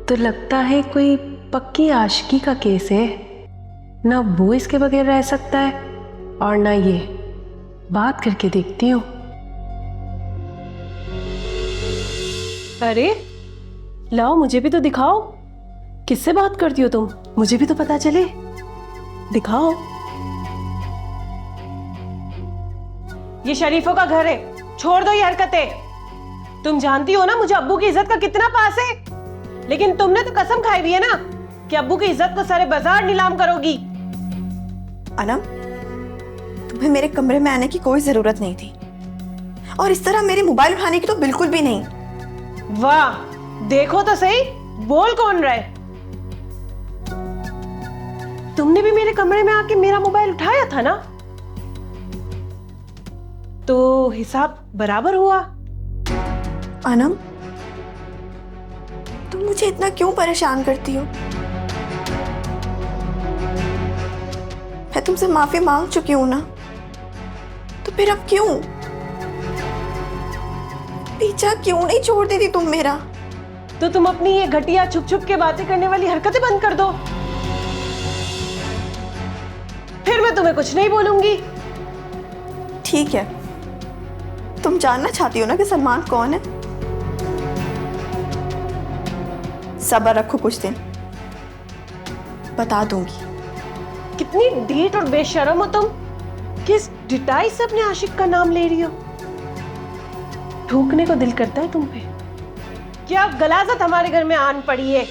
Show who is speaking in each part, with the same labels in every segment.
Speaker 1: तो लगता है कोई पक्की आशिकी का केस है। ना वो इसके बगैर रह सकता है और ना ये। बात करके देखती हूँ। अरे लाओ, मुझे भी तो दिखाओ। किससे बात करती हो तुम? मुझे भी तो पता चले। दिखाओ। ये शरीफों का घर है, छोड़ दो ये हरकतें। तुम जानती हो ना मुझे अब्बू की इज्जत का कितना पास है, लेकिन तुमने तो कसम खाई हुई है ना कि अब्बू की इज्जत को सारे बाजार नीलाम करोगी।
Speaker 2: अनम, तुम्हें मेरे कमरे में आने की कोई जरूरत नहीं थी, और इस तरह मेरे मोबाइल उठाने की तो बिल्कुल भी नहीं।
Speaker 1: वाह, देखो तो सही, बोल कौन रहा है? तुमने भी मेरे कमरे में आके मेरा मोबाइल उठाया था ना, तो हिसाब बराबर हुआ।
Speaker 2: अनम, तुम मुझे इतना क्यों परेशान करती हो? मैं तुमसे माफी मांग चुकी हूं ना, तो फिर अब क्यों? पीछा क्यों नहीं छोड़ देती तुम मेरा?
Speaker 1: तो तुम अपनी ये घटिया छुप छुप के बातें करने वाली हरकतें बंद कर दो, फिर मैं तुम्हें कुछ नहीं बोलूंगी।
Speaker 2: ठीक है, तुम जानना चाहती हो ना कि सलमान कौन है? सब्र रखो, कुछ दिन बता दूंगी।
Speaker 1: कितनी ढीठ और बेशर्म हो तुम। किस डिटाई से अपने आशिक का नाम ले रही हो? थूकने को दिल करता है तुम पे। क्या गलाजत हमारे घर में आन पड़ी है?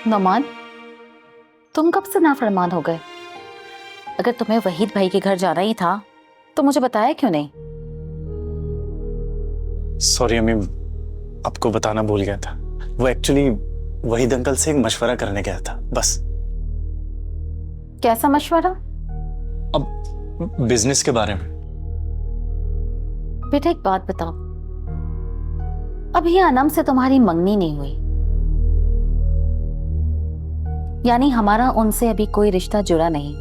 Speaker 3: नोमान, तुम कब से नाफरमान हो गए? अगर तुम्हें वहीद भाई के घर जाना ही था तो मुझे बताया क्यों नहीं?
Speaker 4: सॉरी अम्मी, आपको बताना भूल गया था। वो एक्चुअली वहीद अंकल से एक मशवरा करने गया था, बस।
Speaker 3: कैसा मशवरा?
Speaker 4: अब बिजनेस के बारे में।
Speaker 3: बेटा एक बात बताओ, अभी अनम से तुम्हारी मंगनी नहीं हुई, यानी हमारा उनसे अभी कोई रिश्ता जुड़ा नहीं।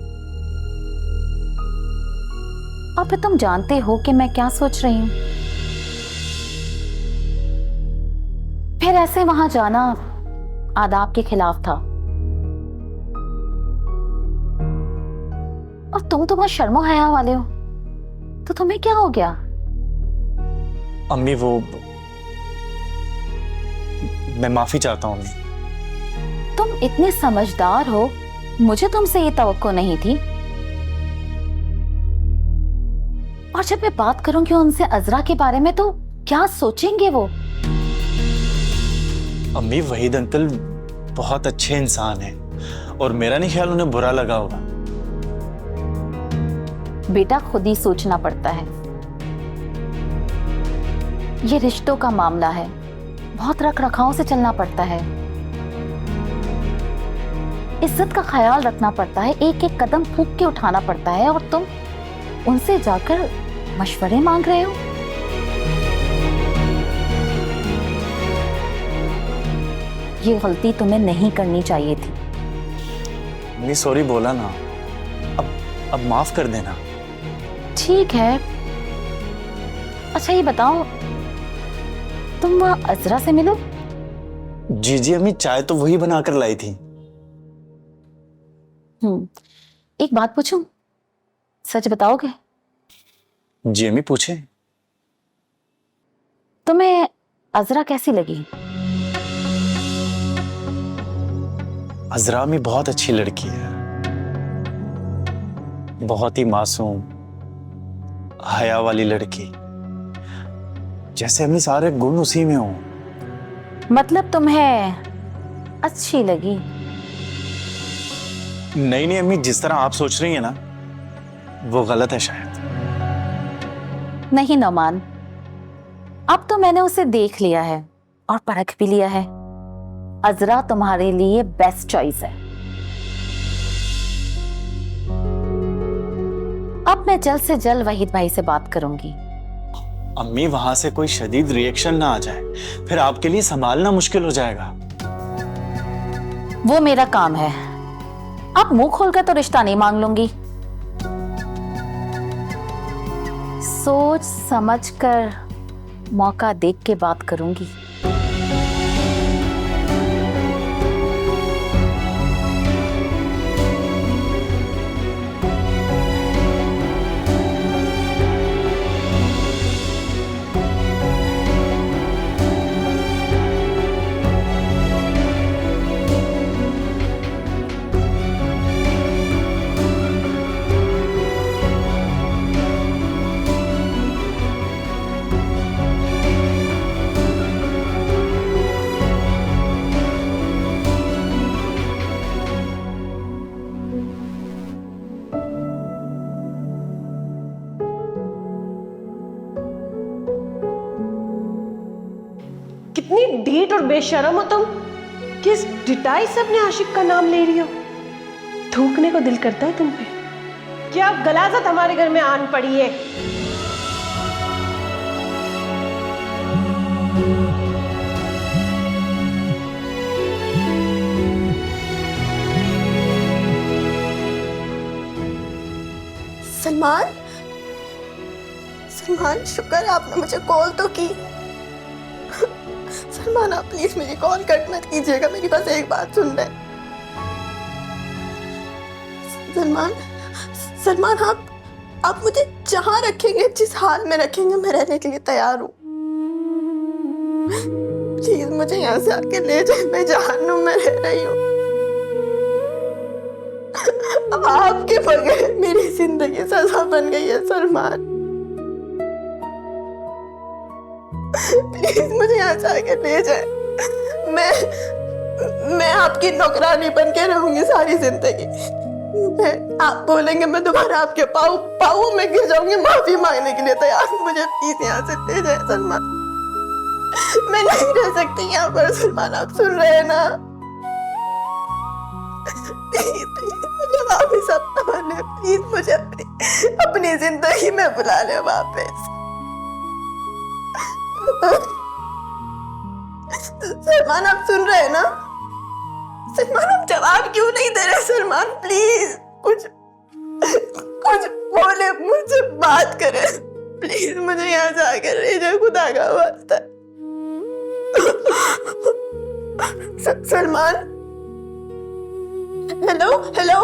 Speaker 3: और फिर तुम जानते हो कि मैं क्या सोच रही हूं। फिर ऐसे वहां जाना आदाब के खिलाफ था। और तुम तो बहुत शर्मो हया वाले हो, तो तुम्हें क्या हो गया?
Speaker 4: अम्मी वो, मैं माफी चाहता हूँ अम्मी।
Speaker 3: तुम इतने समझदार हो, मुझे तुमसे ये तवक्को नहीं थी। और जब मैं बात करूंगी उनसे अजरा के बारे में तो क्या सोचेंगे वो?
Speaker 4: अम्मी वहीद अंकल बहुत अच्छे इंसान हैं और मेरा नहीं ख्याल उन्हें बुरा लगा होगा।
Speaker 3: बेटा खुद ही सोचना पड़ता है, ये रिश्तों का मामला है, बहुत रख रखाव से चलना पड़ता है, इज्जत का ख्याल रखना पड़ता है, एक एक कदम फूंक के उठाना पड़ता है। और तुम उनसे जाकर मशवरे मांग रहे हो? ये गलती तुम्हें नहीं करनी चाहिए थी।
Speaker 4: अम्मी सॉरी बोला ना, अब माफ कर देना।
Speaker 3: ठीक है। अच्छा ये बताओ, तुम वहां अजरा से मिलो?
Speaker 4: जी जी अम्मी, चाय तो वही बनाकर लाई थी।
Speaker 3: एक बात पूछूं, सच बताओगे?
Speaker 4: जी अम्मी पूछे।
Speaker 3: तुम्हें अजरा कैसी लगी?
Speaker 4: अजरा अम्मी बहुत अच्छी लड़की है, बहुत ही मासूम हया वाली लड़की, जैसे अम्मी सारे गुण उसी में हो।
Speaker 3: मतलब तुम्हें अच्छी लगी?
Speaker 4: नहीं नहीं अम्मी, जिस तरह आप सोच रही हैं ना वो गलत है शायद।
Speaker 3: नहीं नौमान, अब तो मैंने उसे देख लिया है और परख भी लिया है। अजरा तुम्हारे लिए बेस्ट चॉइस है। अब मैं जल्द से जल्द वहीद भाई से बात करूंगी।
Speaker 4: अम्मी वहां से कोई शदीद रिएक्शन ना आ जाए, फिर आपके लिए संभालना मुश्किल हो जाएगा।
Speaker 3: वो मेरा काम है। अब मुंह खोलकर तो रिश्ता नहीं मांग लूंगी। सोच समझ कर मौका देख के बात करूंगी।
Speaker 1: कितनी ढीठ और बेशर्म हो तुम, किस डिटाई से अपने आशिक का नाम ले रही हो। थूकने को दिल करता है तुम पे। क्या गलाजत हमारे घर में आन पड़ी है।
Speaker 2: सलमान, सलमान शुक्र है आपने मुझे कॉल तो की। सलमान आप प्लीज मेरी कॉल कट मत कीजिएगा, मेरी बस एक बात सुन रहे। सलमान, सलमान आप मुझे जहां रखेंगे, जिस हाल में रखेंगे, मैं रहने के लिए तैयार हूँ। प्लीज मुझे यहाँ से आके ले जाए, मैं जहन्नुम में रह रही हूँ। अब आपके बगैर मेरी जिंदगी सजा बन गई है सलमान। प्लीज मुझे यहाँ से आके ले जाए। मैं आपकी नौकरानी बन के रहूंगी सारी जिंदगी। आप बोलेंगे मैं दोबारा आपके पाँव में गिर जाऊंगी, माफी मांगने के लिए तैयार हूँ। मुझे प्लीज यहाँ से ले जाए सलमान, मैं नहीं रह सकती यहाँ पर। सलमान आप सुन रहे हैं ना? मुझे वापस अपना ले, प्लीज मुझे अपनी जिंदगी में बुला ले वापस। सलमान आप सुन रहे हैं ना? सलमान आप जवाब क्यों नहीं दे रहे? सलमान प्लीज कुछ बोले, मुझसे बात करें प्लीज। मुझे यहाँ से आके ले जाए, खुदा का वास्ता। Salman, hello hello.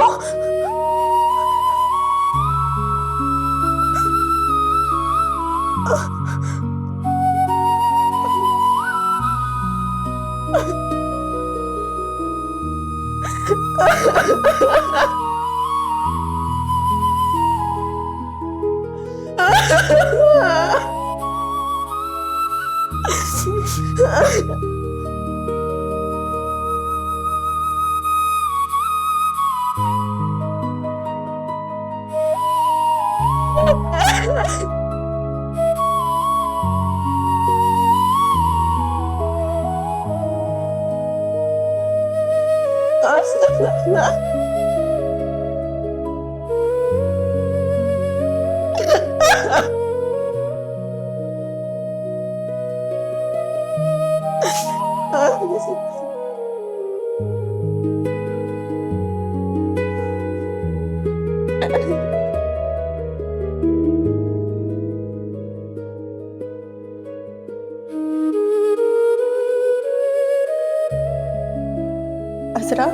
Speaker 2: असरा,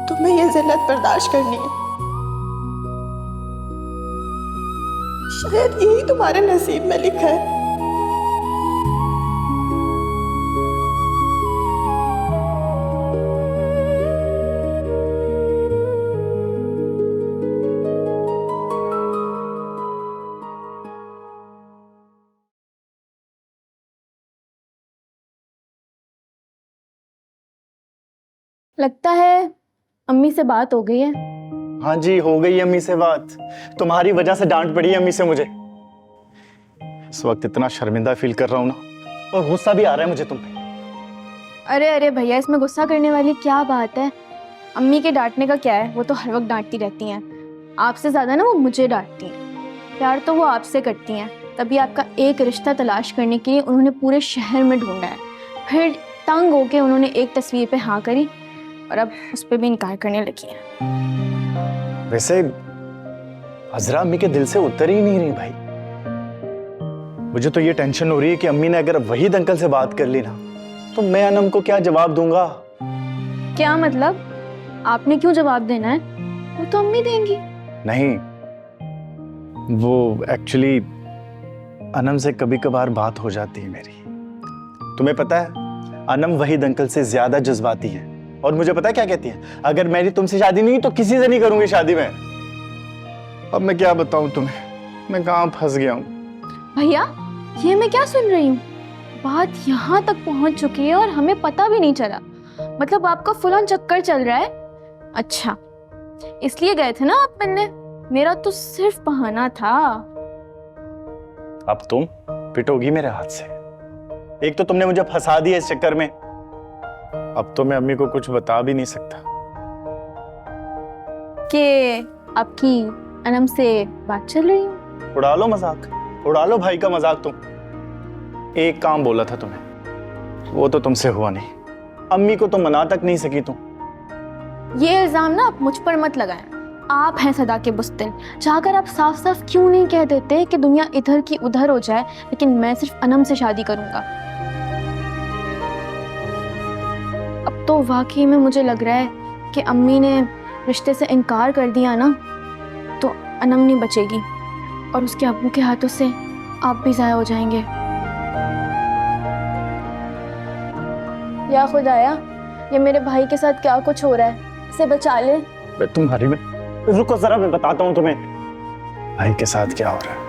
Speaker 2: तुम्हें ये जिल्लत बर्दाश्त करनी है। शायद यही तुम्हारे नसीब में लिखा है।
Speaker 5: लगता है अम्मी से बात हो गई है।
Speaker 4: हाँ जी, हो गई अम्मी से बात। तुम्हारी वजह से डांट पड़ी है अम्मी से मुझे। इस वक्त इतना शर्मिंदा फील कर रहा हूँ ना, और गुस्सा भी आ रहा है मुझे तुम पे।
Speaker 5: अरे अरे भैया, इसमें गुस्सा करने वाली क्या बात है। अम्मी के डांटने का क्या है, वो तो हर वक्त डांटती रहती हैं। आपसे ज़्यादा ना वो मुझे डांटती हैं। प्यार तो वो आपसे करती हैं, तभी आपका एक रिश्ता तलाश करने के लिए उन्होंने पूरे शहर में ढूंढा है। फिर तंग होके उन्होंने एक तस्वीर पे हाँ करी और अब उस पर भी इनकार करने लगी हैं।
Speaker 4: वैसे अजरा अम्मी के दिल से उतर ही नहीं रही भाई। मुझे तो ये टेंशन हो रही है कि अम्मी ने अगर वहीद अंकल से बात कर ली ना, तो मैं अनम को क्या जवाब दूंगा।
Speaker 5: क्या मतलब? आपने क्यों जवाब देना है? वो तो अम्मी देंगी।
Speaker 4: नहीं, वो एक्चुअली अनम से कभी कभार बात हो जाती है मेरी। तुम्हें पता है, अनम वहीद अंकल से ज्यादा जज्बाती है, और मुझे पता है क्या कहती है, अगर मेरी तुमसे शादी नहीं तो किसी से नहीं करूंगी शादी में। अब मैं क्या बताऊं तुम्हें, मैं कहां फंस गया हूं।
Speaker 5: भैया, ये मैं क्या सुन रही हूँ? बात यहाँ तक पहुँच चुकी है और हमें पता भी नहीं चला। मतलब आपका फुल ऑन चक्कर चल रहा है। अच्छा, इसलिए गए थे ना आप मिलने? मेरा तो सिर्फ बहाना था।
Speaker 4: अब तुम पिटोगी मेरे हाथ से। एक तो तुमने मुझे फंसा दिया इस चक्कर में, अब तो मैं अम्मी को कुछ बता भी नहीं सकता
Speaker 5: कि आपकी अनम से बात चल रही है।
Speaker 4: उड़ा लो मजाक, उड़ा लो भाई का मजाक। तुम एक काम बोला था तुम्हें, वो तो तुमसे हुआ नहीं। अम्मी को तो मना तक नहीं सकी तुम।
Speaker 5: ये इल्जाम ना आप मुझ पर मत लगाएं। आप हैं सदा के बुस्तिल। चाहकर आप साफ साफ क्यों नहीं कह देते कि दुनिया इधर की उधर हो जाए, लेकिन मैं सिर्फ अनम से शादी करूंगा। अब तो वाकई में मुझे लग रहा है कि अम्मी ने रिश्ते से इनकार कर दिया ना, तो अनम नहीं बचेगी और उसके अब्बू के हाथों से आप भी ज़ाया हो जाएंगे। या खुदाया, ये मेरे भाई के साथ क्या कुछ हो रहा है, इसे बचा ले।
Speaker 4: तुम्हारी में रुको जरा, मैं बताता हूं तुम्हें भाई के साथ क्या हो रहा है।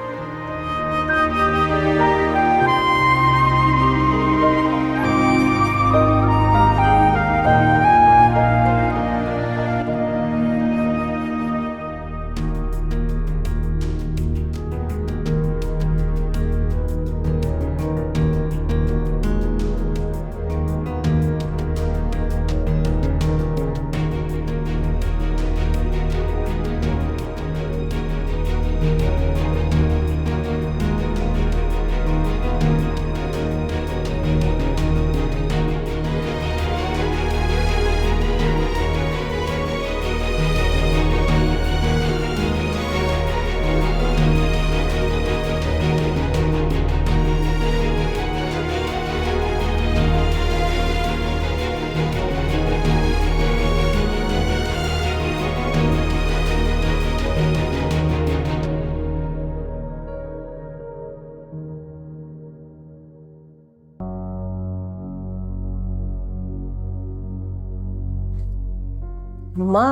Speaker 1: माँ,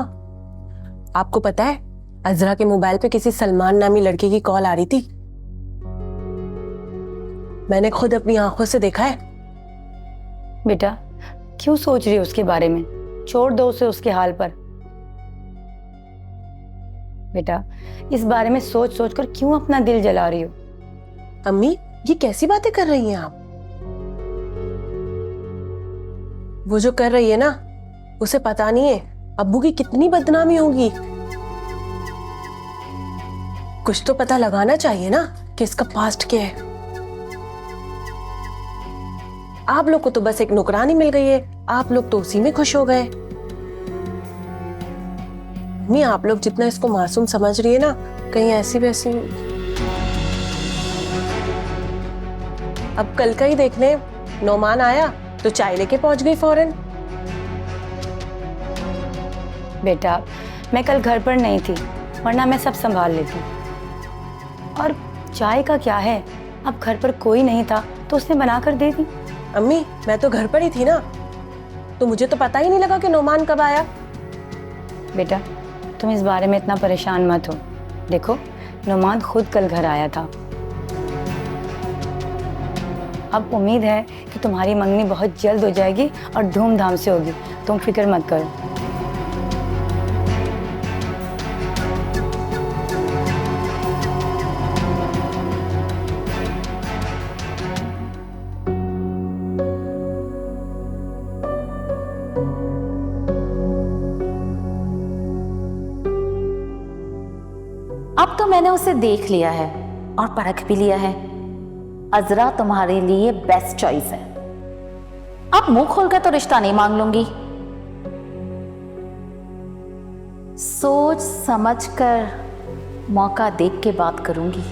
Speaker 1: आपको पता है अजरा के मोबाइल पे किसी सलमान नामी लड़के की कॉल आ रही थी। मैंने खुद अपनी आंखों से देखा है।
Speaker 6: बेटा, क्यों सोच रही हो उसके बारे में? छोड़ दो उसे उसके हाल पर। बेटा, इस बारे में सोच सोच कर क्यों अपना दिल जला रही हो?
Speaker 1: अम्मी, ये कैसी बातें कर रही हैं आप? वो जो कर रही है ना, उसे पता नहीं है अब्बू की कितनी बदनामी होगी। कुछ तो पता लगाना चाहिए ना कि इसका पास्ट क्या है। आप लोग को तो बस एक नौकरानी मिल गई है, आप लोग तो उसी में खुश हो गए। अम्मी, आप लोग जितना इसको मासूम समझ रही है ना, कहीं ऐसी वैसी। अब कल का ही देख ले, नौमान आया तो चाय लेके पहुंच गई फौरन।
Speaker 6: बेटा, मैं कल घर पर नहीं थी, वरना मैं सब संभाल लेती। और चाय का क्या है, अब घर पर कोई नहीं था तो उसने बना कर दे दी।
Speaker 1: अम्मी मैं तो घर पर ही थी ना, तो मुझे तो पता ही नहीं लगा कि नोमान कब आया।
Speaker 6: बेटा तुम इस बारे में इतना परेशान मत हो। देखो नोमान खुद कल घर आया था। अब उम्मीद है कि तुम्हारी मंगनी बहुत जल्द हो जाएगी और धूमधाम से होगी, तुम फिक्र मत करो।
Speaker 3: अब तो मैंने उसे देख लिया है और परख भी लिया है। अजरा तुम्हारे लिए बेस्ट चॉइस है। अब मुंह खोलकर तो रिश्ता नहीं मांग लूंगी, सोच समझ कर मौका देख के बात करूंगी।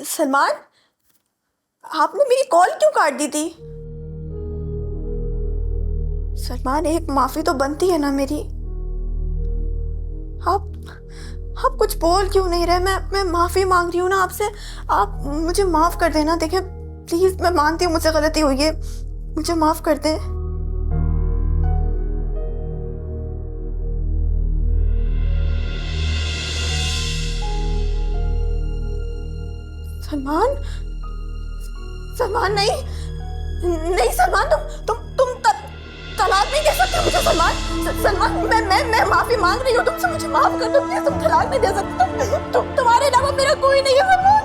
Speaker 2: सलमान, आपने मेरी कॉल क्यों काट दी थी? सलमान, एक माफी तो बनती है ना मेरी। आप कुछ बोल क्यों नहीं रहे? मैं माफी मांग रही हूँ ना आपसे, आप मुझे माफ कर देना। देखिए प्लीज, मैं मानती हूँ मुझसे गलती हुई है, मुझे माफ कर दे। सलमान, सलमान नहीं सलमान, तुम तलाक नहीं दे सकते मुझे सलमान। सलमान, मैं माफी मांग रही हूँ तुमसे, मुझे माफ कर दो प्लीज। तुम तलाक नहीं दे सकते, तुम्हारे अलावा मेरा कोई नहीं है सलमान।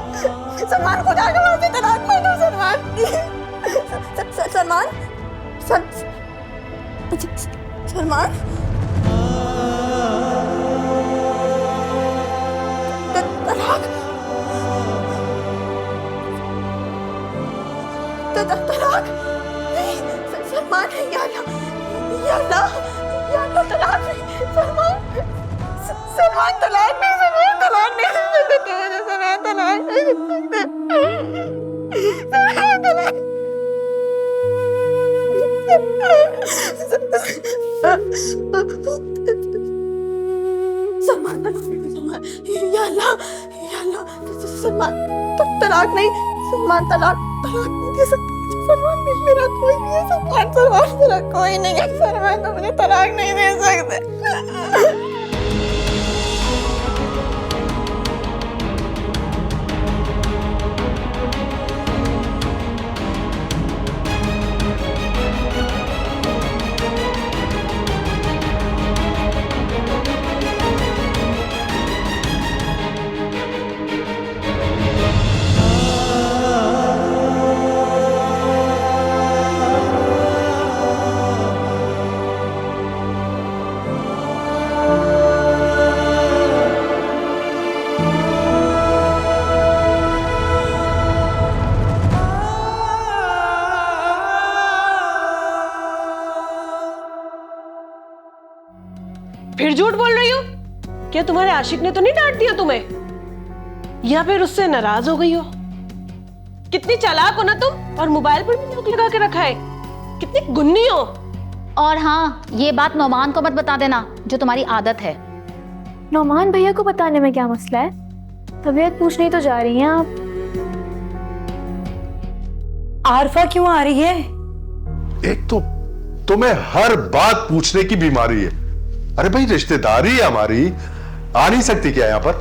Speaker 2: सलमान, खुदा के वास्ते तलाक मत दो सलमान। सलमान, सलमान, तलाक तलाक नहीं सलमान, या अल्लाह तलाक नहीं सलमान, सलमान तलाक नहीं, सलमान तलाक नहीं, सलमान तलाक नहीं, सलमान तलाक। सलमान, या अल्लाह सलमान तलाक नहीं, सलमान तलाक नहीं दे सकता सलमान। मेरा कोई नहीं है सलमान, मेरा कोई नहीं है सलमान, तो मुझे तलाक नहीं दे सकते।
Speaker 1: फिर झूठ बोल रही हो? क्या तुम्हारे आशिक ने तो नहीं डांट दिया तुम्हें, या फिर उससे नाराज हो गई हो? कितनी चालाक हो ना तुम, और मोबाइल पर भी लॉक लगा के रखा है। कितनी गुन्नी हो।
Speaker 3: और हाँ, ये बात नोमान को मत बता देना, जो तुम्हारी आदत है।
Speaker 5: नोमान भैया को बताने में क्या मसला है? तबीयत पूछने तो जा रही हैं आप।
Speaker 6: आरफा क्यों आ रही है?
Speaker 7: एक तो तुम्हें हर बात पूछने की बीमारी है। अरे भाई, रिश्तेदारी है हमारी, आ नहीं सकती क्या यहाँ पर?